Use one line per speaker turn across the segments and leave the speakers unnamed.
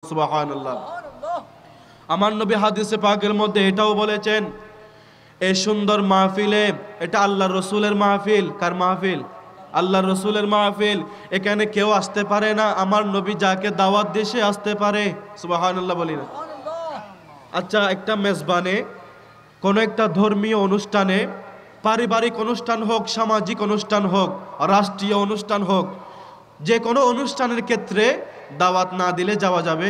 সুবহানাল্লাহ। আমার নবী হাদিসে পাকের মধ্যে এটাও বলেছেন, এই সুন্দর মাহফিলে, এটা আল্লাহর রসুলের মাহফিল। কার মাহফিল? আল্লাহর রসুলের মাহফিল। এখানে কেউ আসতে পারে না, আমার নবী যাকে দাওয়াত দিয়ে সে আসতে পারে। সুবহানাল্লাহ বলি না? আচ্ছা, একটা মেজবানে কোনো একটা ধর্মীয় অনুষ্ঠানে, পারিবারিক অনুষ্ঠান হোক, সামাজিক অনুষ্ঠান হোক, রাষ্ট্রীয় অনুষ্ঠান হোক, যে কোনো অনুষ্ঠানের ক্ষেত্রে দাওয়াত না দিলে যাওয়া যাবে?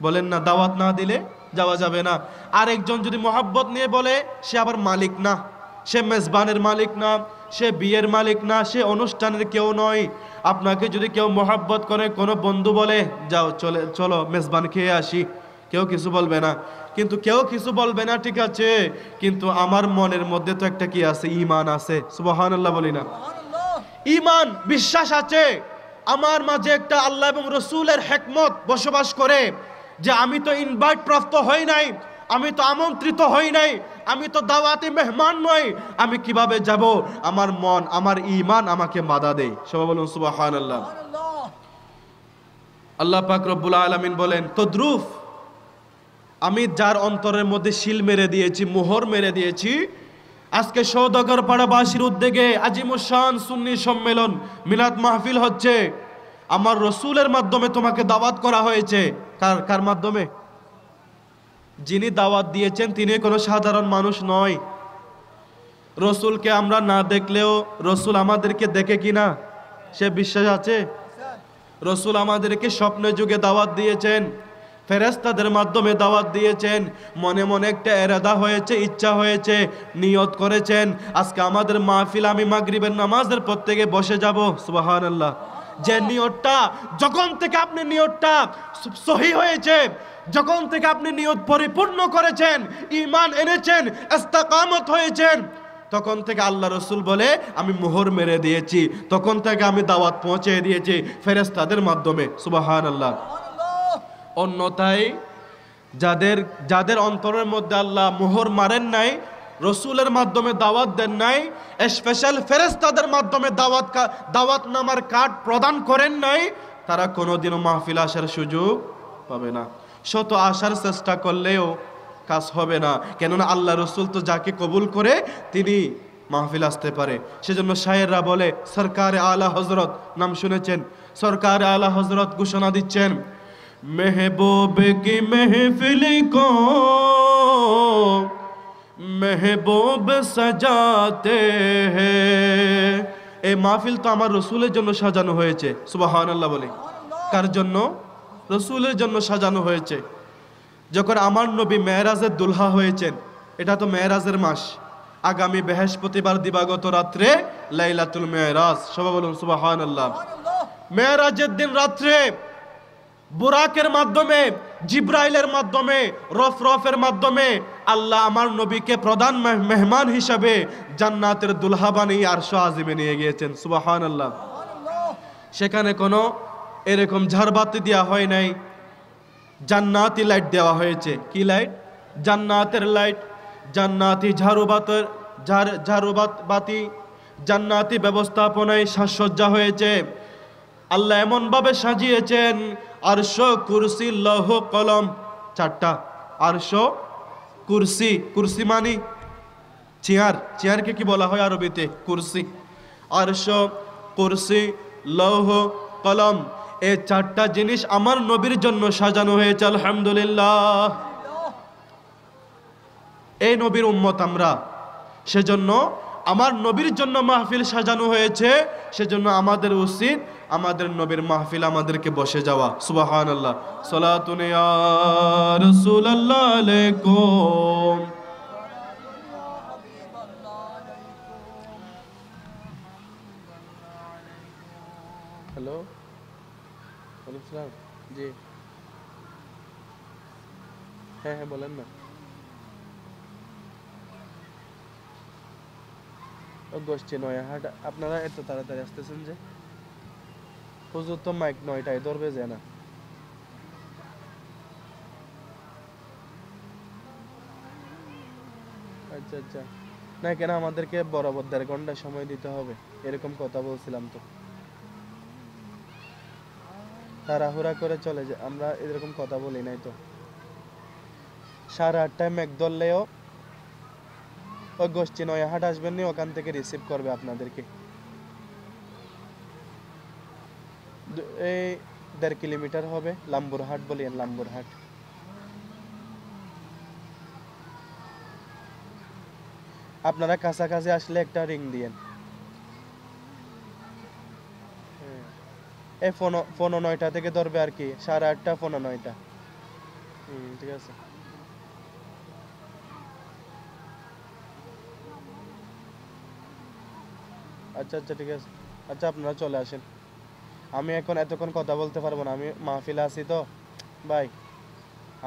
বলেন না, দাওয়াত না দিলে যাওয়া যাবে না। আরেকজন যদি মোহাব্বত নিয়ে বলে, সে আবার মালিক না, সে মেজবানের মালিক না, সে বিয়ের মালিক না, সে অনুষ্ঠানের কেউ নয়। আপনাকে যদি কেউ মোহাব্বত করে, কোনো বন্ধু বলে যাও চলো মেজবান খেয়ে আসি, কেউ কিছু বলবে না। কিন্তু কেউ কিছু বলবে না, ঠিক আছে, কিন্তু আমার মনের মধ্যে তো একটা কি আছে? ঈমান আছে। সুবহানাল্লাহ বলি না? ঈমান, বিশ্বাস আছে আমার মাঝে, একটা আল্লাহ এবং রসুলের হিকমত বসবাস করে, যে আমি তো ইনভাইট প্রাপ্ত হই নাই, আমি তো আমন্ত্রিত হই নাই, আমি তো দাওয়াতি মেহমান নই, আমি কিভাবে যাব? আমার মন, আমার ঈমান আমাকে বাধা দেয়। সবাই বলুন সুবহানাল্লাহ। আল্লাহ পাক রব্বুল আলামিন বলেন, তদ্রুফ আমি যার অন্তরের মধ্যে শিল মেরে দিয়েছি, মোহর মেরে দিয়েছি। আজকে সওদাগর পাড়াবাসীর উদ্যোগে আজিমুশান সুন্নি সম্মেলন মিলাদ মাহফিল হচ্ছে, আমার রসুলের মাধ্যমে তোমাকে দাওয়াত করা হয়েছে। কার মাধ্যমে? যিনি দাওয়াত দিয়েছেন তিনি কোনো সাধারণ মানুষ নয়। রসুলকে আমরা না দেখলেও রসুল আমাদেরকে দেখে কিনা সে বিশ্বাস আছে? রসুল আমাদেরকে স্বপ্নে যুগে দাওয়াত দিয়েছেন, ফেরেশতাদের মাধ্যমে দাওয়াত দিয়েছেন, মনে মনে একটা এরাদা হয়েছে, ইচ্ছা হয়েছে, নিয়ত করেছেন, আজকে আমাদের মাহফিল আমি মাগরিবের নামাজের পর থেকে বসে যাব। সুবহানাল্লাহ। যে নিয়তটা, যখন থেকে আপনি নিয়তটা সহি হয়েছে, যখন থেকে আপনি নিয়ত পরিপূর্ণ করেছেন, ঈমান এনেছেন, ইস্তেকামত হয়েছেন, তখন থেকে আল্লাহ রসুল বলে আমি মোহর মেরে দিয়েছি, তখন থেকে আমি দাওয়াত পৌঁছে দিয়েছি ফেরেশতাদের মাধ্যমে। সুবহানাল্লাহ। অন্যথায় যাদের অন্তরের মধ্যে আল্লাহ মোহর মারেন নাই, রসুলের মাধ্যমে দাওয়াত দেন নাই, স্পেশাল ফেরেশতাদের মাধ্যমে দাওয়াত নামার কার্ড প্রদান করেন নাই, তারা কোনোদিনও মাহফিল আসার সুযোগ পাবে না। শত আসার চেষ্টা করলেও কাজ হবে না, কেননা আল্লাহ রসুল তো যাকে কবুল করে তিনি মাহফিল আসতে পারে। সেজন্য শায়েররা বলে, সরকার আলা হজরত, নাম শুনেছেন? সরকার আলা হজরত ঘোষণা দিচ্ছেন, महबूब की महफिल को महबूब सजाते हैं। এই মাহফিল তো আমার রসুলের জন্য সাজানো হয়েছে। সুবহানাল্লাহ বলে। কার জন্য? রসুলের জন্য সাজানো হয়েছে। যখন আমার নবী মেরাজের দুলহা হয়েছেন, এটা তো মেরাজের মাস, আগামী বৃহস্পতিবার দিবাগত রাত্রে লাইলাতুল মেরাজ। সবাই বলুন সুবহানাল্লাহ। মেরাজের দিন রাত্রে বুরাকের মাধ্যমে, জিব্রাইলের মাধ্যমে, রফের মাধ্যমে আল্লাহ আমার নবীকে প্রধান মেহমান হিসাবে জান্নাতের দুলহা বানিয়ে আরশ আজিমে নিয়ে গিয়েছেন। সুবহানাল্লাহ। সেখানে কোনো এরকম ঝাড়বাতি দেওয়া হয় নাই, জান্নাতি লাইট দেওয়া হয়েছে। কি লাইট? জান্নাতের লাইট, জান্নাতি ঝাড়ুবাতি, জান্নাতি ব্যবস্থাপনায় সাজসজ্জা হয়েছে। আল্লাহ এমন ভাবে সাজিয়েছেন, আরশ, কুরসি, লৌহ, কলম, চারটা। আরশ, কুরসি, কুরসি মানি চেয়ার, চেয়ারকে কি বলা হয় আরবিতে? কুরসি। আরশ, কুরসি, লৌহ, কলম, এই চারটা জিনিস আমার নবীর জন্য সাজানো হয়েছে। আলহামদুলিল্লাহ। এই নবীর উম্মত আমরা, সেজন্য আমার নবীর জন্য মাহফিল সাজানো হয়েছে, সেজন্য আমাদের উচিত আমাদের নবীর মাহফিল আমাদেরকে বসে যাওয়া। সুবহানাল্লাহ। সালাতুন ইয়া রাসূলুল্লাহ আলাইকুম। হ্যালো, ওয়ালাইকুম আসসালাম। জি হ্যাঁ হ্যাঁ, বলেন না। গোষ্ঠী নয়াহাট, আপনারা এত তাড়াতাড়ি আসতেছেন যে? হুজুর তো মাইক 9টায় ধরবে যে না। আচ্ছা আচ্ছা, না কেন আমাদেরকে বরাবর 1.5 ঘন্টা সময় দিতে হবে, এরকম কথা বলছিলাম তো। তাড়াহুড়া করে চলে যায়, আমরা এরকম কথা বলি নাই তো। 8:30টায় মেঘ ধরলেও ওই গোষ্ঠী নয়াহাট আসবেন নি, ওখান থেকে রিসিভ করবে আপনাদেরকে। এই 1.5 কিলোমিটার হবে, লাম্বুরহাট বলিয়েন, লাম্বুরহাট। আপনারা কাছাকাছি আসলে একটা রিং দিয়েন। এই 9:15 থেকে ধরবে আর কি, 8:30, 9:15। ঠিক আছে। আচ্ছা আচ্ছা ঠিক আছে। আচ্ছা আপনারা চলে আসেন, আমি এখন এতক্ষণ কথা বলতে পারবো না, আমি মাহফিলে আছি তো ভাই,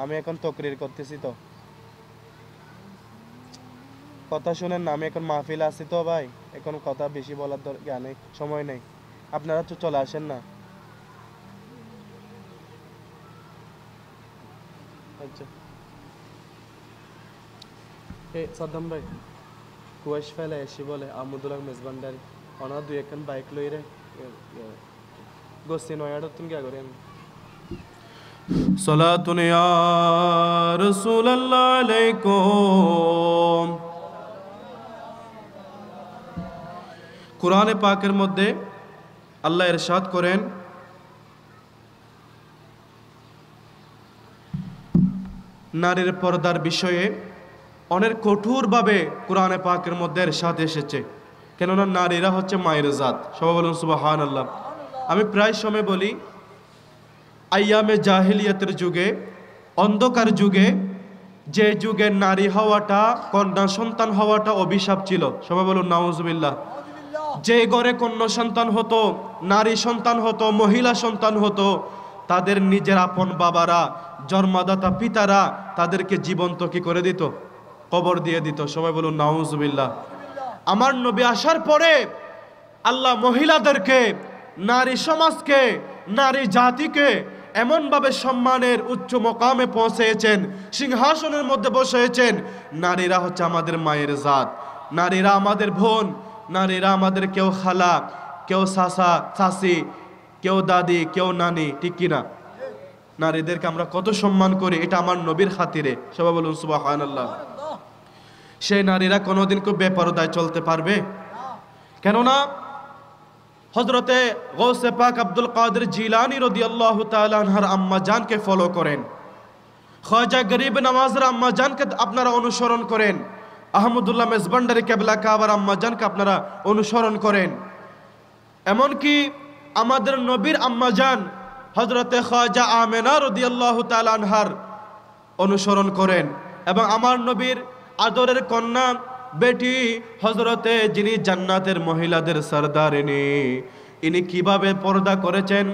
আমি এখন তকরির করতেছি তো, কথা শুনেন না, আমি এখন মাহফিলে আছি তো ভাই, এখন কথা বেশি বলার দরকার নেই, সময় নেই, আপনারা তো চলে আসেন না। আচ্ছা এ সাদ্দাম ভাই, কুয়াশ ফেলে এসে বলে আমুদুল্লাহ মেজবান্ডারি অনার 2-1 বাইক লই রে গোস্তি নয়াটা তুমি কে করেন। সালাতুন ইয়া রাসূলুল্লাহ আলাইকুম। কুরআনে পাকের মধ্যে আল্লাহ ইরশাদ করেন, নারীর পর্দার বিষয়ে অনেক কঠোরভাবে কোরআনে পাকের মধ্যে ইরশাদ এসেছে, কেননা নারীরা হচ্ছে মায়ের জাত। সবাই বলুন সুবহানাল্লাহ। আমি প্রায় সময় বলি, আইয়ামে জাহিলিয়াতের যুগে, অন্ধকার যুগে, যে যুগে নারী হওয়াটা, কন্যা সন্তান হওয়াটা অভিশাপ ছিল। সবাই বলুন নাউজুবিল্লাহ। যে ঘরে কন্যা সন্তান হতো, নারী সন্তান হতো, মহিলা সন্তান হতো, তাদের নিজের আপন বাবারা, জন্মদাতা পিতারা তাদেরকে জীবন্ত কি করে দিত? কবর দিয়ে দিত। সবাই বলুন নাউজুবিল্লাহ। আমার নবী আসার পরে আল্লাহ মহিলাদেরকে, নারী সমাজকে, নারী জাতিকে এমনভাবে সম্মানের উচ্চ মকামে পৌঁছেছেন, সিংহাসনের মধ্যে বসেছেন। নারীরা হচ্ছে আমাদের মায়ের জাত, নারীরা আমাদের বোন, নারীরা আমাদের কেউ খালা, কেউ চাচা চাচি, কেউ দাদি, কেউ নানি, ঠিক কিনা? নারীদেরকে আমরা কত সম্মান করি, এটা আমার নবীর খাতিরে। সবাই বলুন সুবহানাল্লাহ। সেই নারীরা কোনোদিন কেউ বেপরদায় চলতে পারবে? কেননা হযরতে গৌসে পাক আব্দুল কাদের জিলানী রাদিয়াল্লাহু তাআলা আনহার আম্মা জানকে ফলো করেন, খাজা গরিব নওয়াজের আম্মা জানকে আপনারা অনুসরণ করেন, আহমদুল্লাহ মেজবান্ডারি কেবলা কাবার আম্মা জানকে আপনারা অনুসরণ করেন। এমনকি আমাদের নবীর আম্মা জান হযরতে খাজা আমেনা রাদিয়াল্লাহু তাআলা আনহার অনুসরণ করেন। এবং আমার নবীর আদরের কন্যা বেটি হযরতে, যিনি জান্নাতের মহিলাদের সরদারিনী, ইনি কিভাবে পর্দা করেছেন,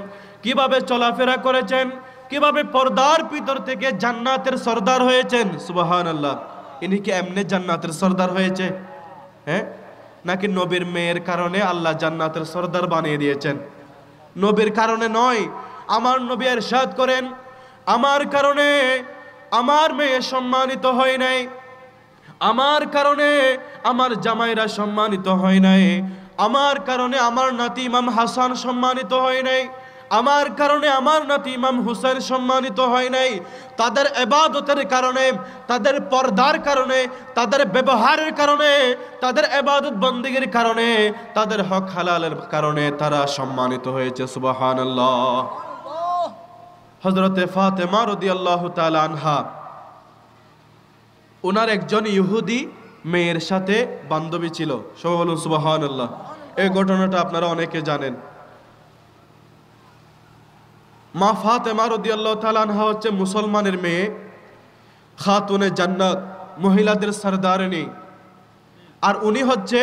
কিভাবে চলাফেরা করেছেন, কিভাবে পর্দার ভিতর থেকে জান্নাতের সরদার হয়েছেন। সুবহানাল্লাহ। ইনি কি এমনি জান্নাতের সরদার হয়েছে? হ্যাঁ, নাকি নবীর মেয়ের কারণে আল্লাহ জান্নাতের সরদার বানিয়ে দিয়েছেন? নবীর কারণে নয়। আমার নবী ইরশাদ করেন, আমার কারণে আমার মেয়ে সম্মানিত হয় নাই, আমার কারণে আমার জামাইরা সম্মানিত হয় নাই, আমার কারণে আমার নাতি ইমাম হাসান সম্মানিত হয় নাই, আমার কারণে আমার নাতি ইমাম হুসাইন সম্মানিত হয় নাই। তাদের ইবাদতের কারণে, তাদের পর্দার কারণে, তাদের ব্যবহারের কারণে, তাদের ইবাদত বন্দেগীর কারণে, তাদের হক হালালের কারণে তারা সম্মানিত হয়েছে। সুবহানাল্লাহ। হযরতে ফাতেমা রাদিয়াল্লাহু তাআলা আনহা, ওনার একজন ইহুদি মেয়ের সাথে বান্ধবী ছিল। সবাই বলুন সুবহানাল্লাহ। এই ঘটনাটা আপনারা অনেকে জানেন। মা ফাতেমা রাদিয়াল্লাহু তাআলা আনহা হচ্ছে মুসলমানের মেয়ে, খাতুনে জান্নাত, মহিলাদের সরদারিনী। আর উনি হচ্ছে,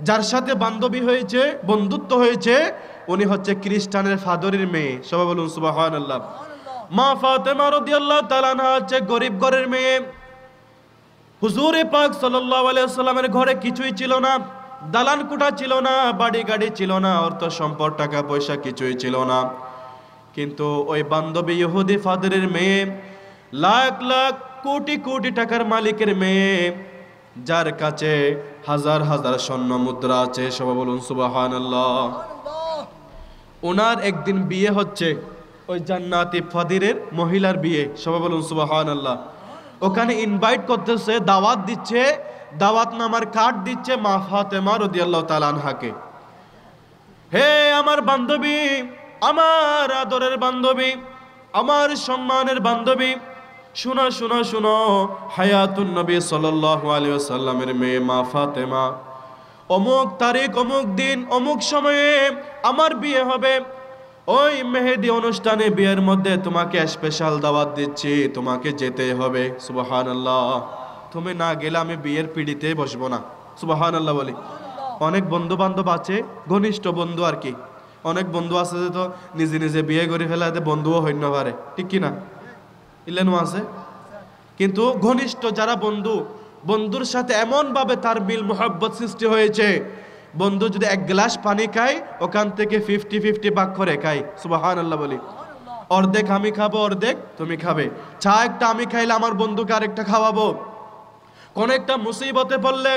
যার সাথে বান্ধবী হয়েছে, বন্ধুত্ব হয়েছে, উনি হচ্ছে খ্রিস্টানের ফাদরের মেয়ে। সবাই বলুন সুবহানাল্লাহ। মা ফাতেমা রাদিয়াল্লাহু তাআলা আনহা হচ্ছে গরিব ঘরের মেয়ে। হুজুরে পাক সাল্লাল্লাহু আলাইহি ওয়াসাল্লামের ঘরে কিছুই ছিল না, দালান কোঠা ছিল না, বাড়ি গাড়ি ছিল না, অর্থ সম্পদ টাকা পয়সা কিছুই ছিল না। কিন্তু ওই বান্ধবী ইহুদি ফাদরের মেয়ে, লাখ লাখ কোটি কোটি টাকার মালিকের মেয়ে, যার কাছে হাজার হাজার স্বর্ণ মুদ্রা আছে। সবাই বলুন সুবহানাল্লাহ। ওনার একদিন বিয়ে হচ্ছে, ওই জান্নাতি ফাদিরের মহিলার বিয়ে, সবাই বলুন সুবহানাল্লাহ। ওখানে ইনভাইট করতেছে, দাওয়াত দিচ্ছে, দাওয়াত নামার কার্ড দিচ্ছে মা ফাতেমা রাদিয়াল্লাহু তাআলা আনহাকে। হে আমার বান্ধবী, আমার আদরের বান্ধবী, আমার সম্মানের বান্ধবী, শোনো শোনো শোনো, হায়াতুন নবী সাল্লাল্লাহু আলাইহি ওয়াসাল্লামের মেয়ে মা ফাতেমা, অমুক তারিখ অমুক দিন অমুক সময়ে আমার বিয়ে হবে। ওই মেহেদি অনুষ্ঠানে বিয়ের মধ্যে তোমাকে স্পেশাল দাওয়াত দিচ্ছি, তোমাকে যেতে হবে। সুবহানাল্লাহ। তুমি না গেলে আমি বিয়ের পিড়িতে বসবো না। সুবহানাল্লাহ বলি। অনেক বন্ধু বান্ধব আছে, ঘনিষ্ঠ বন্ধু আর কি, অনেক বন্ধু আছে যে তো নিজে নিজে বিয়ে করে ফেলাতে বন্ধুও হইতে পারে, ঠিক কি না? ইলেনও আছে। কিন্তু ঘনিষ্ঠ যারা বন্ধু, বন্ধুর সাথে এমন ভাবে তার মিল মোহাব্বত সৃষ্টি হয়েছে, বন্ধু যদি এক গ্লাস পানি খায় ওখান থেকে 50-50 ভাগ করে খায়। সুবহানাল্লাহ বলি। অর্ধেক আমি খাবো, অর্ধেক তুমি খাবে। চা একটা আমি খাইলে আমার বন্ধুকে আরেকটা খাওয়াবো। কোন একটা মুসিবতে পড়লে,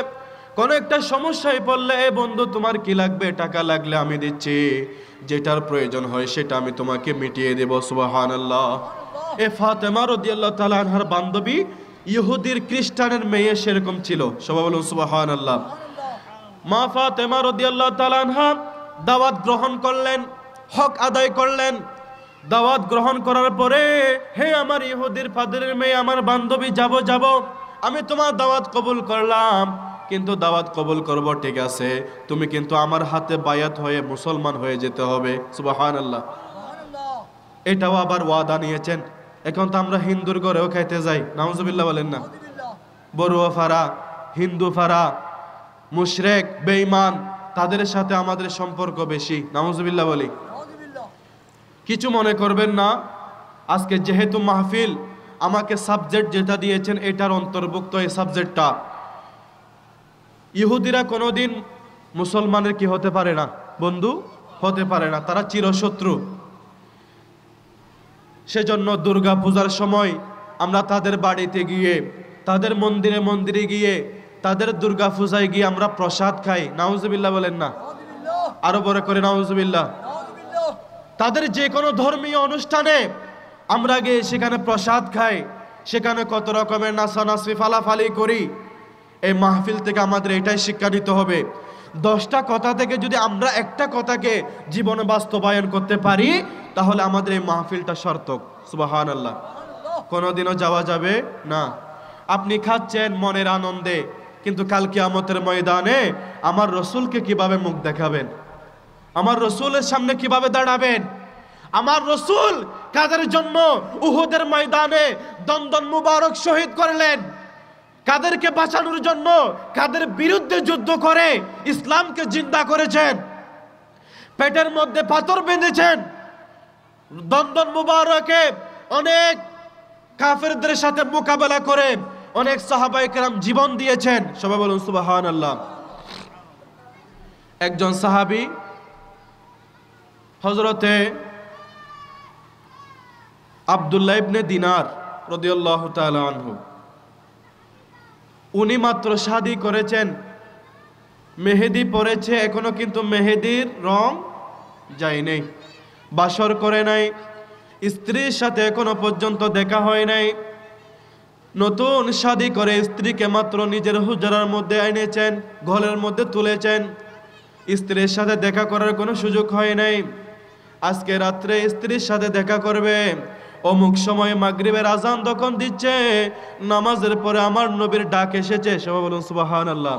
কোন একটা সমস্যায় পড়লে, এ বন্ধু তোমার কি লাগবে, টাকা লাগলে আমি দিচ্ছি, যেটার প্রয়োজন হয় সেটা আমি তোমাকে মিটিয়ে দেব। সুবহানাল্লাহ। এ ফাতেমা রাদিয়াল্লাহু তাআলা আনহার বান্ধবী ইহুদির খ্রিস্টানের মেয়ে সেরকম ছিল। সবাই বলুন সুবহানাল্লাহ। মা ফাতেমা রাদিয়াল্লাহু তাআলা আনহা দাওয়াত গ্রহণ করলেন, হক আদায় করলেন। দাওয়াত গ্রহণ করার পরে, হে আমার ইহুদির ফাদরের মেয়ে, আমার বান্ধবী, যাব, আমি তোমার দাওয়াত কবুল করলাম, কিন্তু দাওয়াত কবুল করব ঠিক আছে, তুমি কিন্তু আমার হাতে বায়াত হয়ে মুসলমান হয়ে যেতে হবে। সুবহানাল্লাহ। এটাও আবার ওয়াদা নিয়েছেন। এখন তো আমরা হিন্দুর ঘরেও খাইতে যাই, নাউজুবিল্লাহ বলেন না? বড়ুয়া ফারা, হিন্দু ফারা, মুশরিক, বেঈমান, তাদের সাথে আমাদের সম্পর্ক বেশি, নাউজুবিল্লাহ বলি। কিছু মনে করবেন না, আজকে যেহেতু মাহফিল, আমাকে সাবজেক্ট যেটা দিয়েছেন এটার অন্তর্ভুক্ত এই সাবজেক্টটা। ইহুদিরা কোনোদিন মুসলমানের কি হতে পারে না, বন্ধু হতে পারে না, তারা চিরশত্রু। সেজন্য দুর্গা পূজার সময় আমরা তাদের বাড়িতে গিয়ে, তাদের মন্দিরে মন্দিরে গিয়ে, তাদের দুর্গা পূজায় গিয়ে আমরা প্রসাদ খাই। নাউজুবিল্লাহ বলেন না? আরো বড় করে নাউজুবিল্লাহ। তাদের যে কোনো ধর্মীয় অনুষ্ঠানে আমরা গিয়ে সেখানে প্রসাদ খাই, সেখানে কত রকমের নাচানাচি ফালাফালি করি। এই মাহফিল থেকে আমাদের এটাই শিক্ষা নিতে হবে, 10টা কথা থেকে যদি আমরা একটা কথাকে জীবনে বাস্তবায়ন করতে পারি তাহলে আমাদের এই মাহফিলটা সার্থক। সুবহানাল্লাহ। কোনোদিনও যাওয়া যাবে না। আপনি খাচ্ছেন মনের আনন্দে, কিন্তু কাল কিয়ামতের ময়দানে আমার রসুলকে কিভাবে মুখ দেখাবেন? আমার রসুলের সামনে কিভাবে দাঁড়াবেন? আমার রসুল কাদের জন্য উহুদের ময়দানে দন্দন মুবারক শহীদ করলেন? কাদেরকে বাঁচানোর জন্য, কাদের বিরুদ্ধে যুদ্ধ করে ইসলামকে জিন্দা করেছেন? পেটের মধ্যে পাথর বেঁধেছেন। দন্দন মুবারকে অনেক কাফেরদের সাথে মোকাবেলা করে অনেক সাহাবায়ে কেরাম জীবন দিয়েছেন। সবাই বলুন সুবহানাল্লাহ। একজন সাহাবী হযরতে আব্দুল্লাহ ইবনে দিনার রাদিয়াল্লাহু তাআলা আনহু, উনি মাত্র শাদী করেছেন, মেহেদি পড়েছে, এখনো কিন্তু মেহেদির রং যায় নাই, বাসর করে নাই, স্ত্রীর সাথে এখনো পর্যন্ত দেখা হয় নাই। নতুন শাদী করে স্ত্রীকে মাত্র নিজের হুজরার মধ্যে এনেছেন, ঘরের মধ্যে তুলেছেন, স্ত্রীর সাথে দেখা করার কোনো সুযোগ হয় নাই। আজকে রাত্রে স্ত্রীর সাথে দেখা করবে, অমুক সময় মাগরিবের আজান তখন দিচ্ছে, নামাজের পরে আমার নবীর ডাক এসেছে। সবাই বলুন সুবহানাল্লাহ।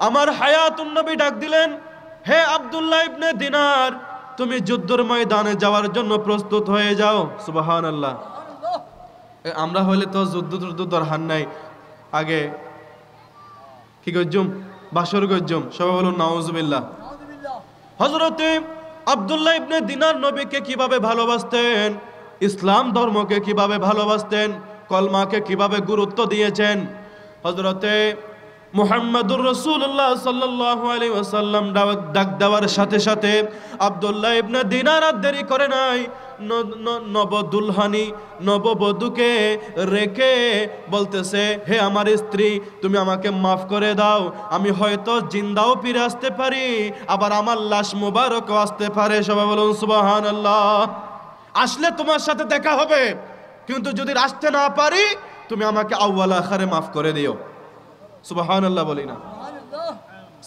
আমার হায়াতুন নবী ডাক দিলেন, হে আব্দুল্লাহ ইবনে দিনার, তুমি যুদ্ধের ময়দানে যাওয়ার জন্য প্রস্তুত হয়ে যাও। সুবহানাল্লাহ। আমরা হলে তো যুদ্ধ দরকার নাই, আগে কি গজ্জুম, বাসর গজ্জুম। সবাই বলুন নাউজুবিল্লাহ। হযরতে আব্দুল্লাহ ইবনে দিনার নবীকে কিভাবে ভালোবাসতেন, ইসলাম ধর্মকে কিভাবে ভালোবাসতেন, কলমাকে কিভাবে গুরুত্ব দিয়েছেন। হযরতে মুহাম্মদুর রাসূলুল্লাহ সাল্লাল্লাহু আলাইহি ওয়াসাল্লাম ডাক দেওয়ার সাথে সাথে আব্দুল্লাহ ইবনে দিনার আর দেরি করে নাই, নবদুলহানি নববধূকে রেখে বলতেছে, হে আমার স্ত্রী, তুমি আমাকে মাফ করে দাও, আমি হয়তো জিন্দাও ফিরে আসতে পারি, আবার আমার লাশ মুবারকও আসতে পারে। সবাই বলুন সুবহানাল্লাহ। আসলে তোমার সাথে দেখা হবে, কিন্তু যদি আসতে না পারি তুমি আমাকে আউয়াল আখারে মাফ করে দিও। সুবহানাল্লাহ বলি না?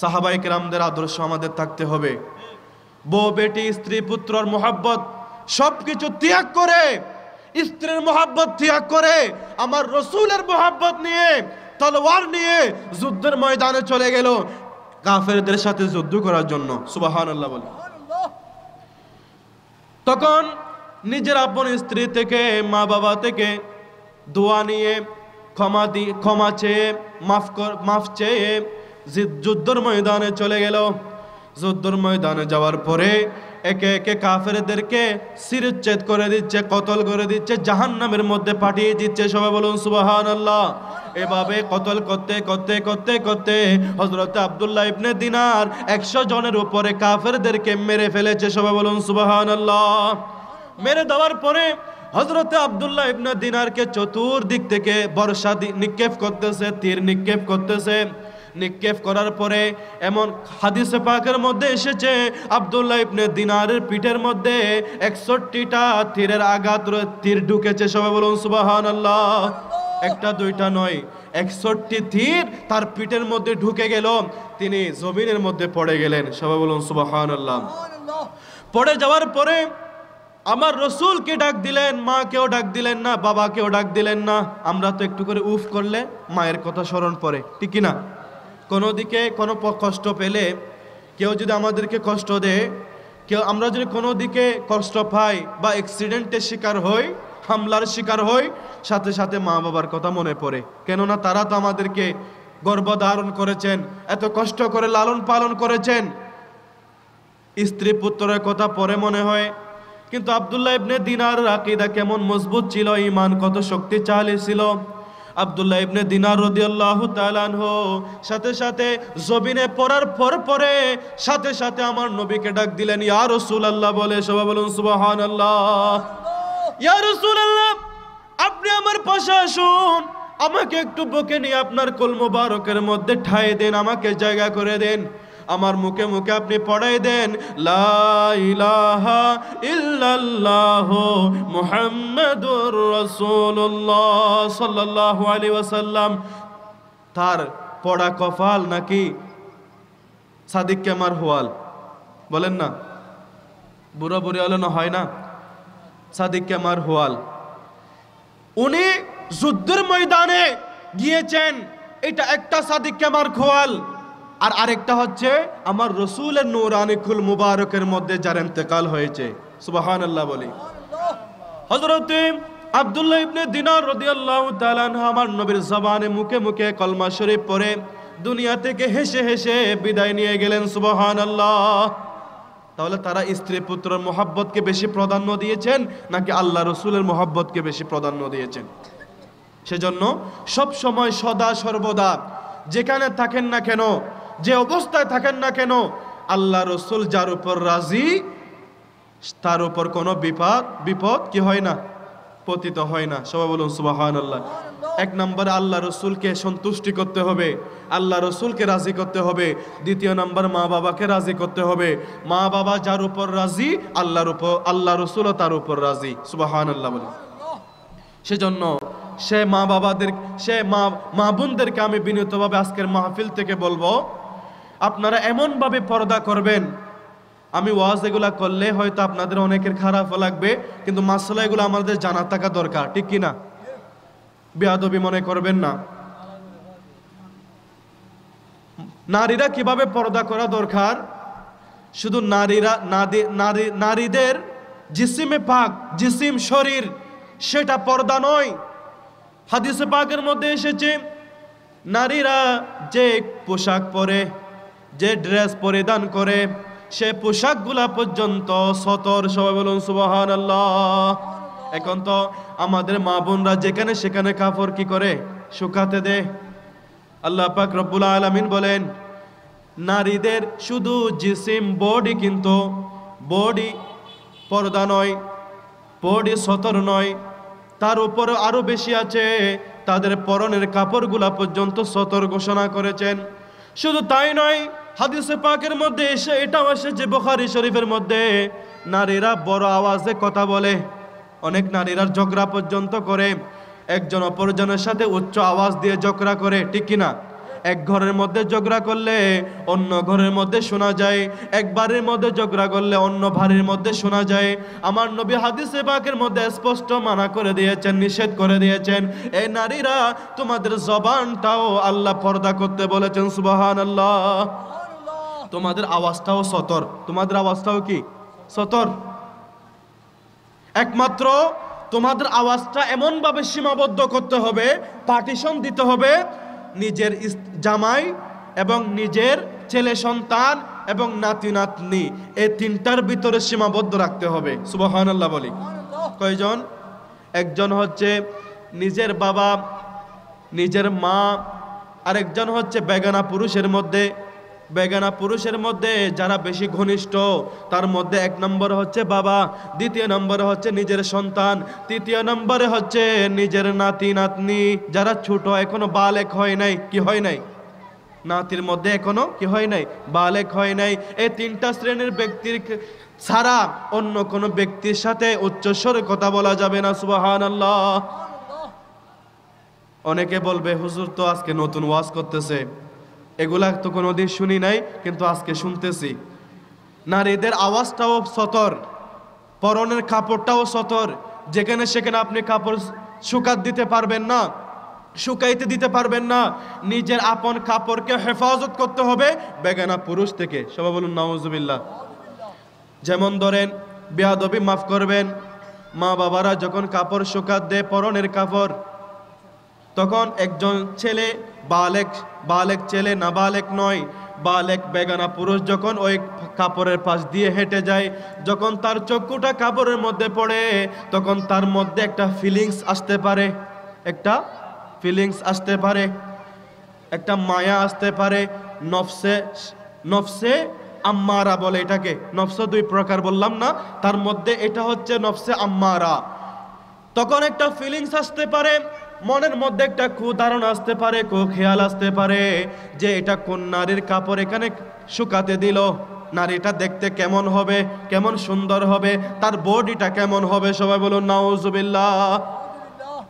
সাহাবায়ে কেরামদের আদর্শ আমাদের থাকতে হবে। বউ বেটি স্ত্রী পুত্রর মোহাব্বত সবকিছু ত্যাগ করে, স্ত্রীর মোহাব্বত ত্যাগ করে আমার রসুলের মোহাব্বত নিয়ে তলোয়ার নিয়ে যুদ্ধের ময়দানে চলে গেল কাফেরদের সাথে যুদ্ধ করার জন্য। সুবহানাল্লাহ বলি। তখন নিজের আপন স্ত্রী থেকে, মা বাবা থেকে দোয়া নিয়ে, ক্ষমা চেয়ে, মাফ চেয়ে যুদ্ধের ময়দানে চলে গেল। যুদ্ধের ময়দানে যাওয়ার পরে একে একে কাফেরদেরকে শিরচ্ছেদ করে দিচ্ছে, কতল করে দিচ্ছে, জাহান্নামের মধ্যে পাঠিয়ে দিচ্ছে। সবাই বলুন সুবহানাল্লাহ। এভাবে কতল করতে করতে করতে করতে হযরত আব্দুল্লাহ ইবনে দিনার 100 জনের উপরে কাফেরদেরকে মেরে ফেলেছে। সবাই বলুন সুবহানাল্লাহ। মেরে দেওয়ার পরে হযরত আব্দুল্লাহ ইবনে দিনারকে চতুর্দিক থেকে বর্ষা নিক্ষেপ করতেছে, তীর নিক্ষেপ করতেছে। নিক্ষেপ করার পরে এমন হাদিসে পাকের মধ্যে এসেছে আব্দুল্লাহ ইবনে দিনারের পিঠের মধ্যে 61টা তীরের আঘাত, তীর ঢুকেছে। সবাই বলুন সুবহানাল্লাহ। একটা দুইটা নয়, 61টি তীর তার পিঠের মধ্যে ঢুকে গেল। তিনি জমিনের মধ্যে পড়ে গেলেন। সবাই বলুন সুবহানাল্লাহ। পড়ে যাওয়ার পরে আমার রসুলকে ডাক দিলেন, মাকেও ডাক দিলেন না, বাবাকেও ডাক দিলেন না। আমরা তো একটু করে উফ করলে মায়ের কথা স্মরণ পড়ে, ঠিক কি না? কোনো দিকে কোনো কষ্ট পেলে, কেউ যদি আমাদেরকে কষ্ট দেয়, আমরা যদি কোনো দিকে কষ্ট পাই বা অ্যাক্সিডেন্টের শিকার হই, হামলার শিকার হই, সাথে সাথে মা বাবার কথা মনে পড়ে। কেননা তারা তো আমাদেরকে গর্ভধারণ করেছেন, এত কষ্ট করে লালন পালন করেছেন। স্ত্রী পুত্রের কথা পরে মনে হয়। কিন্তু আব্দুল্লাহ ইবনে দিনার আকীদা কেমন মজবুত ছিল, ঈমান কত শক্তিশালী ছিল। আব্দুল্লাহ ইবনে দিনার রাদিয়াল্লাহু তাআলা আনহু সাথে সাথে জমিনে পড়ার পরে সাথে সাথে আমার নবীকে ডাক দিলেন, ইয়া রাসূলুল্লাহ বলে। সবাই বলুন সুবহানাল্লাহ। ইয়া রাসূলুল্লাহ, আপনি আমার পাশে আসুন, আমাকে একটু বুকে নিয়ে আপনার কোল মোবারকের মধ্যে ঠাঁই দেন, আমাকে জায়গা করে দেন। আমার মুখে মুখে আপনি পড়াই দেন, লা ইলাহা ইল্লাল্লাহ মুহাম্মাদুর রাসূলুল্লাহ সাল্লাল্লাহু আলাইহি ওয়াসাল্লাম। তার পড়া কফাল নাকি সাদিক কেমার হোয়াল? বলেন না, বুড়া বুড়ি হলে না হয় না, সাদিক কেমার হোয়াল। উনি যুদ্ধের ময়দানে গিয়েছেন, এটা একটা সাদিক কেমার খোয়াল। আর আরেকটা হচ্ছে আমার রসুলের নূরানি কুল মুবারকের মধ্যে যার ইন্তেকাল হয়েছে। সুবহানাল্লাহ বলি। হযরত আব্দুল্লাহ ইবনে দিনার রাদিয়াল্লাহু তাআলা আনহু আমার নবীর জবানে মুখে মুখে কলমা শরীফ পড়ে দুনিয়া থেকে হেসে হেসে বিদায় নিয়ে গেলেন। সুবহানাল্লাহ। তাহলে তারা স্ত্রী পুত্রের মোহাব্বতকে বেশি প্রাধান্য দিয়েছেন নাকি আল্লাহ রসুলের মোহাব্বতকে বেশি প্রাধান্য দিয়েছেন? সেজন্য সব সময় সদা সর্বদা যেখানে থাকেন না কেন, যে অবস্থায় থাকেন না কেন, আল্লাহ রসুল যার উপর রাজি তার উপর কোনো বিপদ কি হয় না, পতিত হয় না। সবাই বলুন সুবহানাল্লাহ। এক নম্বর আল্লাহ রসুলকে সন্তুষ্টি করতে হবে, আল্লাহ রসুলকে রাজি করতে হবে। দ্বিতীয় নম্বর মা বাবাকে রাজি করতে হবে। মা বাবা যার উপর রাজি, আল্লাহ রসুলও তার উপর রাজি। সুবহানাল্লাহ বলুন। সেজন্য মা বোনদেরকে আমি বিনীতভাবে আজকের মাহফিল থেকে বলবো, আপনারা এমনভাবে পর্দা করবেন। আমি ওয়াজ এগুলা করলে হয়তো আপনাদের অনেকের খারাপও লাগবে, কিন্তু মাসলা এগুলো আমাদের জানা থাকা দরকার, ঠিক কিনা? বেয়াদবি মনে করবেন না। নারীরা কিভাবে পর্দা করা দরকার, শুধু নারীদের জিসিমে পাক, জিসিম শরীর, সেটা পর্দা নয়। হাদিসে পাকের মধ্যে এসেছে নারীরা যে পোশাক পরে, যে ড্রেস পরিধান করে, সে পোশাকগুলা পর্যন্ত সতর। সবাই বলুন সুবহানাল্লাহ। এখন তো আমাদের মা বোনরা যেখানে সেখানে কাপড় কি করে, শুকাতে দেয়। আল্লাহ পাক রব্বুল আলামিন বলেন, নারীদের শুধু জিসিম বডি, কিন্তু বডি পর্দা নয়, বডি সতর নয়, তার উপর আরো বেশি আছে, তাদের পরনের কাপড়গুলা পর্যন্ত সতর ঘোষণা করেছেন। শুধু তাই নয়, হাদিসে পাকের মধ্যে এটাও এসেছে বুখারী শরীফের মধ্যে, নারীরা বড় আওয়াজে কথা বলে, অনেক নারীরা ঝগড়া পর্যন্ত করে, একজন অপরজনের সাথে উচ্চ আওয়াজ দিয়ে ঝগড়া করে, ঠিক কিনা? এক ঘরের মধ্যে ঝগড়া করলে অন্য ঘরের মধ্যে শোনা যায়, এক বাড়ির মধ্যে ঝগড়া করলে অন্য বাড়ির মধ্যে শোনা যায়। আমার নবী হাদিসে পাকের মধ্যে স্পষ্ট মানা করে দিয়েছেন, নিষেধ করে দিয়েছেন, এই নারীরা তোমাদের জবানটাও আল্লাহ পর্দা করতে বলেছেন। সুবহানাল্লাহ। তোমাদের আওয়াজটাও সতর, তোমাদের আওয়াজটাও কি সতর। একমাত্র তোমাদের আওয়াজটা এমনভাবে সীমাবদ্ধ করতে হবে, পার্টিশন দিতে হবে, নিজের জামাই এবং নিজের ছেলে সন্তান এবং নাতি নাতনি এই তিনটার ভিতরে সীমাবদ্ধ রাখতে হবে। সুবহানাল্লাহ বলি। কয়জন? একজন হচ্ছে নিজের বাবা, নিজের মা, আরেকজন হচ্ছে বেগানা পুরুষের মধ্যে। বেগানা পুরুষের মধ্যে যারা বেশি ঘনিষ্ঠ, তার মধ্যে এক নম্বর হচ্ছে বাবা, দ্বিতীয় নম্বরে হচ্ছে নিজের সন্তান, তৃতীয় নম্বরে হচ্ছে নিজের নাতি নাতনি যারা ছোট, এখনো বালেক হয় নাই। কি হয় নাই? নাতির মধ্যে এখনো কি হয় নাই? বালেক হয় নাই। এই তিনটা শ্রেণীর ব্যক্তির ছাড়া অন্য কোনো ব্যক্তির সাথে উচ্চস্বরে কথা বলা যাবে না। সুবহানাল্লাহ। অনেকে বলবে, হুজুর তো আজকে নতুন ওয়াজ করতেছে, এগুলা তো কোনোদিন শুনি নাই, কিন্তু আজকে শুনতেছি। নারীদের আওয়াজটাও সতর, পরনের কাপড়টাও সতর। যেখানে সেখানে আপনি কাপড় শুকাত দিতে পারবেন না, শুকাইতে দিতে পারবেন না। নিজের আপন কাপড়কে হেফাজত করতে হবে বেগানা পুরুষ থেকে। সবাই বলুন নাউজুবিল্লাহ। যেমন ধরেন, বেয়াদবি মাফ করবেন, মা বাবারা যখন কাপড় শুকাত দেয়, পরনের কাপড়, তখন একজন ছেলে, বালেক ছেলে, নাবালেক নয়, বালেক বেগানা পুরুষ যখন ওই কাপড়ের পাশ দিয়ে হেঁটে যায়, যখন তার চক্ষুটা কাপড়ের মধ্যে পড়ে, তখন তার মধ্যে একটা ফিলিংস আসতে পারে, একটা ফিলিংস আসতে পারে, একটা মায়া আসতে পারে। নফসে আম্মারা বলে এটাকে। নফস দুই প্রকার বললাম না, তার মধ্যে এটা হচ্ছে নফসে আম্মারা। তখন একটা ফিলিংস আসতে পারে, মনের মধ্যে একটা ধারণা আসতে পারে, খেয়াল আসতে পারে যে এটা কোন নারীর কাপড় এখানে শুকাতে দিল, নারীটা দেখতে কেমন হবে, কেমন সুন্দর হবে, তার বডিটা কেমন হবে। সবাই বলুন নাউজুবিল্লাহ।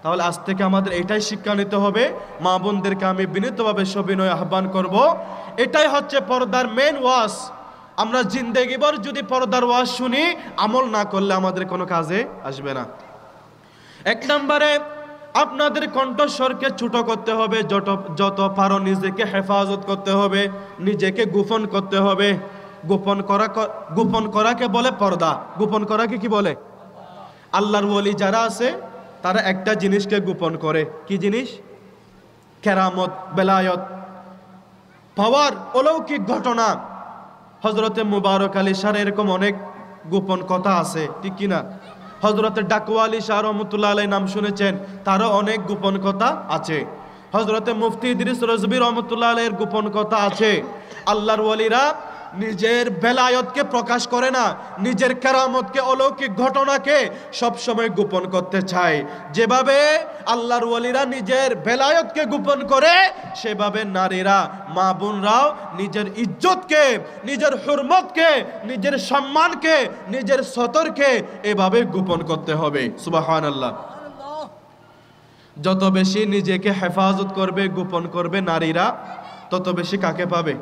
তাহলে আজ থেকে আমাদের এটাই শিক্ষা নিতে হবে। মা বোনদেরকে আমি বিনীতভাবে সবিনয় আহ্বান করব, এটাই হচ্ছে পর্দার মেন ওয়াজ। আমরা জিন্দেগিভর যদি পর্দার ওয়াজ শুনি, আমল না করলে আমাদের কোনো কাজে আসবে না। এক নম্বরে আপনাদের কণ্ঠস্বরকে ছোট করতে হবে, যত নিজেকে হেফাজত করতে হবে, নিজেকে গোপন করতে হবে। গোপন করাকে বলে পর্দা। গোপন করাকে কি বলে? আল্লাহর ওলি যারা আছে তারা একটা জিনিসকে গোপন করে। কি জিনিস? কেরামত, বেলায়ত, পাওয়ার, অলৌকিক ঘটনা। হযরতে মুবারক আলী শাহ এরকম অনেক গোপন কথা আছে, ঠিক কিনা? হযরতে ডাকওয়া আলী শাহ রহমতুল্লাহ আলাইহি নাম শুনেছেন, তারও অনেক গোপন কথা আছে। হযরতে মুফতি ইদ্রিস রজবি রহমতুল্লাহ আলাইহির গোপন কথা আছে। আল্লাহর ওয়ালিরা নিজের বেলায়তকে প্রকাশ করে না, নিজের কেরামতকে, অলৌকিক ঘটনাকে সবসময় গোপন করতে চায়। যেভাবে আল্লাহর ওয়ালিরা নিজের বেলায়তকে গোপন করে, সেভাবে নারীরা, মা বোনরাও নিজের ইজ্জতকে, নিজের হুরমতকে, নিজের সম্মানকে, নিজের সতরকে এভাবে গোপন করতে হবে। সুবহানাল্লাহ। যত বেশি নিজেকে হেফাজত করবে, গোপন করবে নারীরা, তত বেশি কাকে পাবে?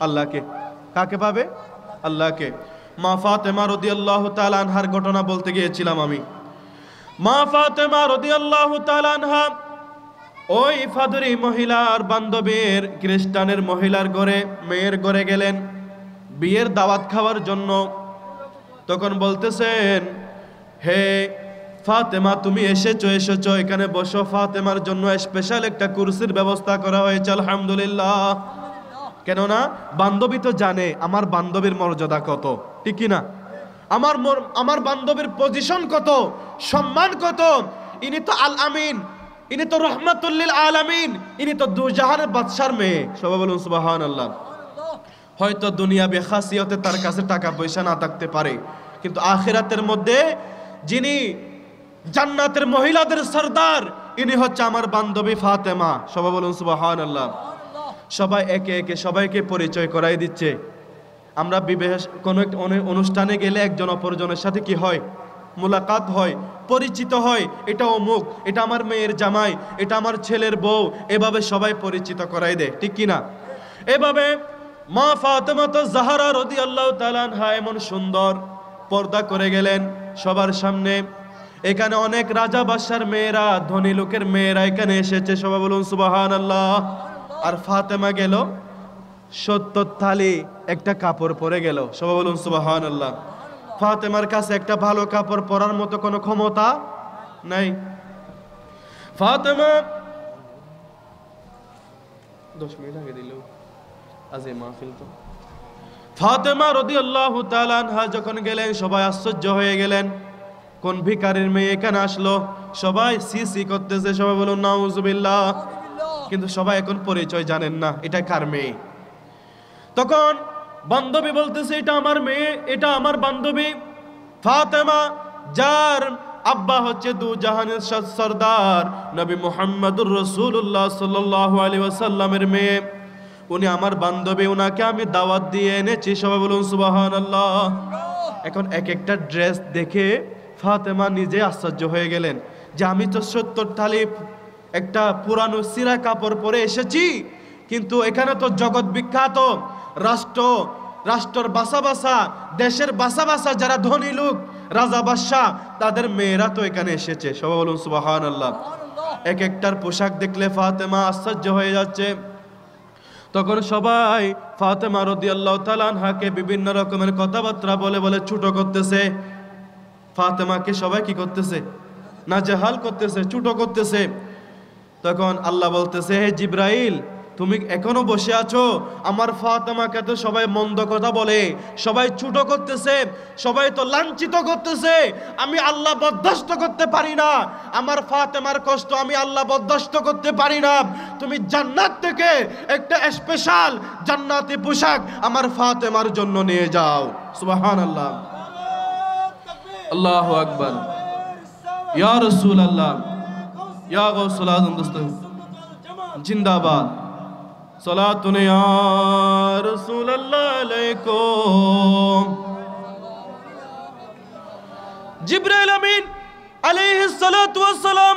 আল্লাহকে। কাকে পাবে? আল্লাহকে। মা ফাতেমা রাদিয়াল্লাহু তাআলা আনহার ঘটনা বলতে গিয়েছিলাম আমি। মা ফাতেমা রাদিয়াল্লাহু তাআলা আনহা ওই ফাদরি মহিলার বান্ধবীর, খ্রিস্টানের মহিলার ঘরে, মেয়ের ঘরে গেলেন বিয়ের দাওয়াত খাওয়ার জন্য। তখন বলতেছেন, হে ফাতেমা, তুমি এসেছো, এখানে বসো। ফাতেমার জন্য স্পেশাল একটা কুরসির ব্যবস্থা করা হয়েছে। আলহামদুলিল্লাহ। কেননা বান্ধবী তো জানে আমার বান্ধবীর মর্যাদা কত, ঠিক কিনা? আমার বান্ধবীর পজিশন কত, সম্মান কত। ইনি তো আল আমিন, ইনি তো রহমাতুল লিল আলামিন, ইনি তো দুজাহানের বাদশার মেয়ে। সবাই বলুন সুবহানাল্লাহ। হয়তো দুনিয়া বেখাসিয়তে তার কাছে টাকা পয়সা না থাকতে পারে, কিন্তু আখিরাতের মধ্যে যিনি জান্নাতের মহিলাদের সরদার, ইনি হচ্ছে আমার বান্ধবী ফাতেমা। সবাই বলুন সুবহানাল্লাহ। সবাই একে একে সবাইকে পরিচয় করাই দিচ্ছে। আমরা বিবাহ কোনো অনুষ্ঠানে গেলে একজন অপরজনের সাথে কি হয়? মুলাকাত হয়, পরিচিত হয়, এটা অমুক, এটা আমার মেয়ের জামাই, এটা আমার ছেলের বউ, এভাবে সবাই পরিচিত করাই দেয়, ঠিক কিনা? এভাবে মা ফাতেমা জাহরা রাদিয়াল্লাহু তাআলা আনহা এমন সুন্দর পর্দা করে গেলেন সবার সামনে। এখানে অনেক রাজা বাদশার মেয়েরা, ধনী লোকের মেয়েরা এখানে এসেছে, সবাই বলুন সুবহানাল্লাহ। আর ফাতেমা গেল 70 থালি একটা কাপড় পরে গেল, সবাই বলুন সুবহানাল্লাহ। ফাতেমার কাছে একটা ভালো কাপড় পরার মতো কোনো ক্ষমতা নাই। ফাতেমা 10 মিনিট আগে দিল আজ এই মাহফিল তো। ফাতেমা রাদিয়াল্লাহু তাআলা আনহা যখন গেলেন সবাই আশ্চর্য হয়ে গেলেন, কোন ভিখারির মেয়ে এখানে আসলো? সবাই সি করতেছে, সবাই বলুন নাউজুবিল্লাহ। কিন্তু সবাই এখন পরিচয় জানেন না এটা কার মেয়ে। তখন বান্ধবী বলতেছে এটা আমার মেয়ে, এটা আমার বান্ধবী ফাতেমা, যার আব্বা হচ্ছে দু জাহানের সর্দার নবী মুহাম্মদুর রাসূলুল্লাহ সাল্লাল্লাহু আলাইহি ওয়াসাল্লামের মেয়ে। উনি আমার বান্ধবী, উনাকে আমি দাওয়াত দিয়ে এনেছি, সবাই বলুন সুবহানাল্লাহ। এখন এক একটা ড্রেস দেখে ফাতেমা নিজে আশ্চর্য হয়ে গেলেন যে আমি তো 70 থালি একটা পুরানো সিরা কাপড় পরে এসেছি, কিন্তু এখানে তো জগৎ বিখ্যাত রাষ্ট্রের বাসা দেশের বাসা যারা ধনী লোক, রাজা বাদশা, তাদের মেয়েরা তো এখানে এসেছে, সবাই বলুন সুবহানাল্লাহ। এক একটার পোশাক দেখলে ফাতেমা আশ্চর্য হয়ে যাচ্ছে। তখন সবাই ফাতেমা রাদিয়াল্লাহু তাআলা আনহাকে বিভিন্ন রকমের কথাবার্তা বলে বলে ছোট করতেছে। ফাতেমাকে সবাই কি করতেছে? নাজেহাল করতেছে, ছোট করতেছে। তখন আল্লাহ বলতেছে, হে জিবরাইল, তুমি এখনো বসে আছো? আমার ফাতেমাকে তো সবাই মন্দ কথা বলে, সবাই ছোট করতেছে, সবাই তো লাঞ্ছিত করতেছে, আমি আল্লাহ বরদাস্ত করতে পারি না। আমার ফাতেমার কষ্ট আমি আল্লাহ বরদাস্ত করতে পারি না। তুমি জান্নাত থেকে একটা স্পেশাল জান্নাতি পোশাক আমার ফাতেমার জন্য নিয়ে যাও। সুবহানাল্লাহ, আল্লাহু আকবার, ইয়া রাসূলুল্লাহ, ইয়া গাউসুল আযম, দোস্ত জিন্দাবাদ। সালাতুন ইয়া রাসূলুল্লাহ আলাইকুম। জিবরাইল আমিন আলাইহিস সালাতু ওয়াস সালাম,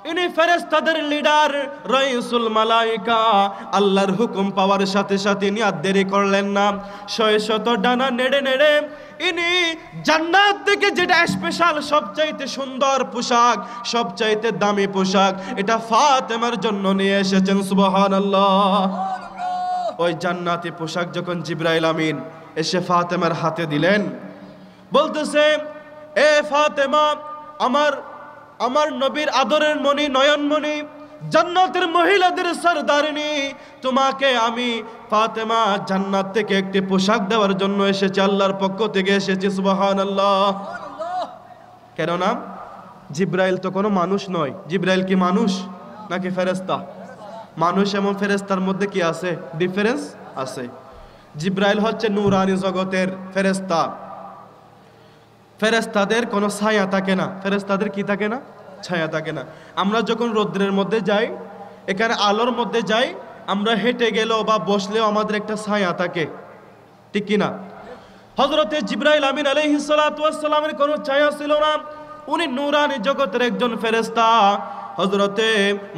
ইনি ফেরেশতাদের লিডার, রাইসুল মালাইকা। আল্লাহর হুকুম পাওয়ার সাথে সাথে ইনি আর দেরি করলেন না, 600 ডানা নেড়ে নেড়ে ইনি জান্নাত থেকে যেটা স্পেশাল সবচাইতে সুন্দর পোশাক, সবচাইতে দামি পোশাক, এটা ফাতেমার জন্য নিয়ে এসেছেন। সুবহানাল্লাহ। ওই জান্নাতি পোশাক যখন জিবরাইল আমিন এসে ফাতেমার হাতে দিলেন, বলতেছে, এ ফাতেমা, আমার নবীর আদরের মণি, নয়নমণি, জান্নাতের মহিলাদের সরদারিনী, তোমাকে আমি ফাতেমা জান্নাত থেকে একটি পোশাক দেওয়ার জন্য এসেছি, আল্লাহর পক্ষ থেকে এসেছি। সুবহানাল্লাহ। কেননা জিবরাইল তো কোনো মানুষ নয়। জিবরাইল কি মানুষ নাকি ফেরেশতা? মানুষ এবং ফেরেশতার মধ্যে কি আছে? ডিফারেন্স আছে। জিবরাইল হচ্ছে নূরানি জগতের ফেরেশতা। ফেরেশতাদের কোনো ছায়া থাকে না। ফেরেশতাদের কি থাকে না? ছায়া থাকে না। আমরা যখন রৌদ্রের মধ্যে যাই, এখানে আলোর মধ্যে যাই, আমরা হেঁটে গেলেও বা বসলেও আমাদের একটা ছায়া থাকে, ঠিক কিনা? হযরতে জিবরাইল আমিন আলাইহিস সালাতু ওয়াস সালামের কোনো ছায়া ছিল না। উনি নূরানি জগতের একজন ফেরেশতা। হযরতে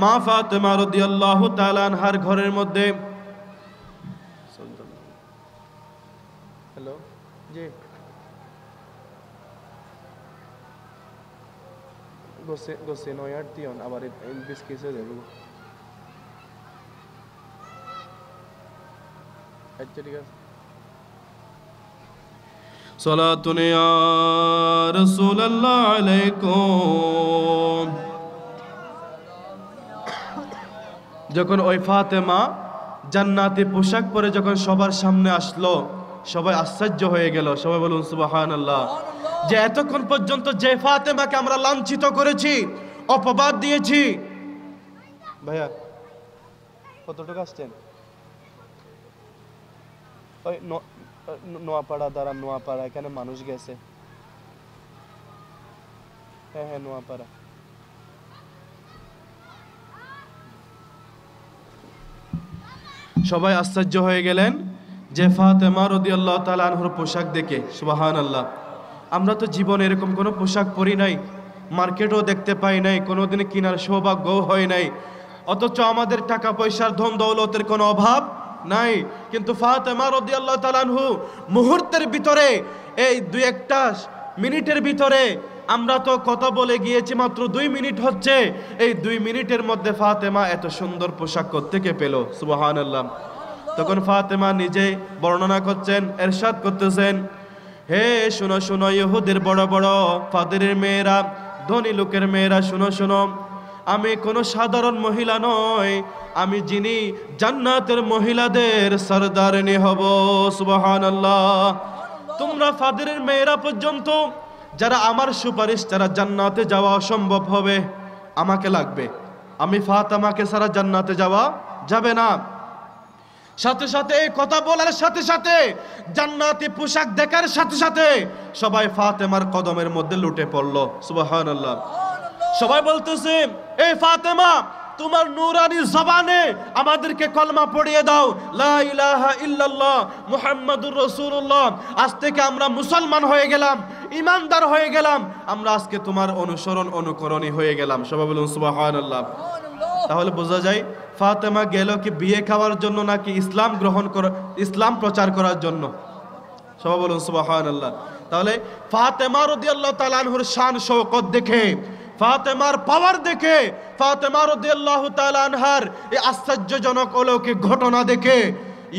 মা ফাতেমা রাদিয়াল্লাহু তাআলা আনহার ঘরের মধ্যে, হ্যালো জি, গোসে নয়ার দিয়ন আবার বিস্কিসে দেব। আচ্ছা ঠিক আছে। সালাতুন ইয়া রাসূলুল্লাহ আলাইকুম। যখন ওই ফাতেমা জান্নাতি পোশাক পরে যখন সবার সামনে আসলো, সবাই আশ্চর্য হয়ে গেল। সবাই বলুন সুবহানাল্লাহ। যে এতক্ষণ পর্যন্ত যে ফাতেমাকে আমরা লাঞ্ছিত করেছি, অপবাদ দিয়েছি। ভাইয়া কতটুকু আসছেন? ওই নোয়াপাড়া দ্বারা, নোয়াপাড়া এখানে মানুষ গেছে। হ্যাঁ হ্যাঁ, নোয়াপাড়া। সবাই আশ্চর্য হয়ে গেলেন যে ফাতেমা রাদিয়াল্লাহু তাআলা আনহার পোশাক দেখে। সুবহানাল্লাহ। আমরা তো জীবনে এরকম কোনো পোশাক পরি নাই, মার্কেটও দেখতে পাই নাই, কোনোদিন কেনার সৌভাগ্যও হয় নাই, অথচ আমাদের টাকা পয়সার ধন দৌলতের কোনো অভাব নাই। কিন্তু ফাতেমা রাদিয়াল্লাহু তাআলা আনহু মুহূর্তের ভিতরে, এই দুই একটা মিনিটের ভিতরে, আমরা তো কথা বলে গিয়েছি মাত্র 2 মিনিট হচ্ছে, এই 2 মিনিটের মধ্যে ফাতেমা এত সুন্দর পোশাক কোত্থেকে পেল? সুবহানাল্লাহ। তখন ফাতেমা নিজে বর্ণনা করছেন, এরশাদ করতেছেন, হে শোনো শোনো ইহুদের বড় বড় ফাদরের মেয়েরা, ধনী লোকের মেয়েরা, শোনো শোনো, আমি কোনো সাধারণ মহিলা নই, আমি যিনি জান্নাতের মহিলাদের সরদারিনী হব। সুবহানাল্লাহ। তোমরা ফাদরের মেয়েরা পর্যন্ত যারা আমার সুপারিশ ছাড়া জান্নাতে যাওয়া অসম্ভব হবে, আমাকে লাগবে, আমি ফাতেমাকে ছাড়া জান্নাতে যাওয়া যাবে না। সাথে সাথে এই কথা বলার সাথে সাথে, জান্নাতি পোশাক দেখার সাথে সাথে সবাই ফাতেমার কদমের মধ্যে লুটে পড়লো। সুবহানাল্লাহ। সবাই বলতেছে, এই ফাতেমা, তোমার নূরানি জবানে আমাদেরকে কলমা পড়িয়ে দাও, লা ইলাহা ইল্লাল্লাহ মুহাম্মাদুর রাসূলুল্লাহ। আজ থেকে আমরা মুসলমান হয়ে গেলাম, ঈমানদার হয়ে গেলাম, আমরা আজকে তোমার অনুসরণ অনুকরণী হয়ে গেলাম। সবাই বলুন সুবহানাল্লাহ। তাহলে বোঝা যায় ফাতেমা গেল কি বিয়ে খাওয়ার জন্য, নাকি ইসলাম গ্রহণ করা, ইসলাম প্রচার করার জন্য? সবাই বলুন সুবহানাল্লাহ। তাহলে ফাতেমা রাদিয়াল্লাহু তাআলা আনহুর শান শওকত দেখে, ফাতেমার পাওয়ার দেখে, ফাতেমা রাদিয়াল্লাহু তাআলা আনহার এই আশ্চর্যজনক অলৌকিক ঘটনা দেখে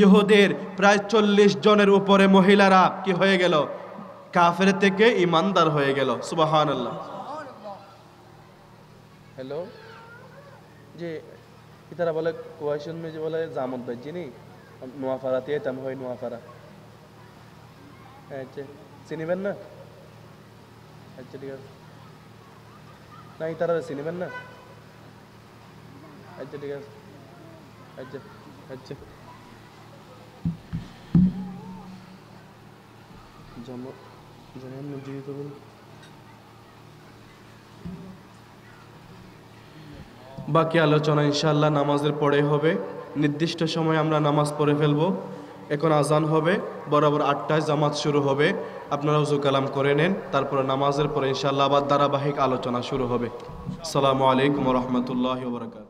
ইহুদের প্রায় 40 জনের উপরে মহিলারা কি হয়ে গেল? কাফের থেকে ঈমানদার হয়ে গেল। সুবহানাল্লাহ। হ্যালো, যে ইতারা বলে কোয়াইশন মেজে বলে জামত ভাই চিনি, নোয়াপাড়াতে এতাম হয়, নোয়াপাড়া। আচ্ছা, চিনিবেন না? আচ্ছা ঠিক আছে, না ইতারা চিনিবেন না? আচ্ছা ঠিক আছে, আচ্ছা আচ্ছা। বাকি আলোচনা ইনশাআল্লাহ নামাজের পরে হবে। নির্দিষ্ট সময় আমরা নামাজ পড়ে ফেলবো। এখন আজান হবে, বরাবর 8টায় জামাত শুরু হবে। আপনারা ওযু কালাম করে নেন, তারপরে নামাজের পরে ইনশাআল্লাহ আবার ধারাবাহিক আলোচনা শুরু হবে। আসসালামু আলাইকুম ওয়া রাহমাতুল্লাহি ওয়া বারাকাতুহু।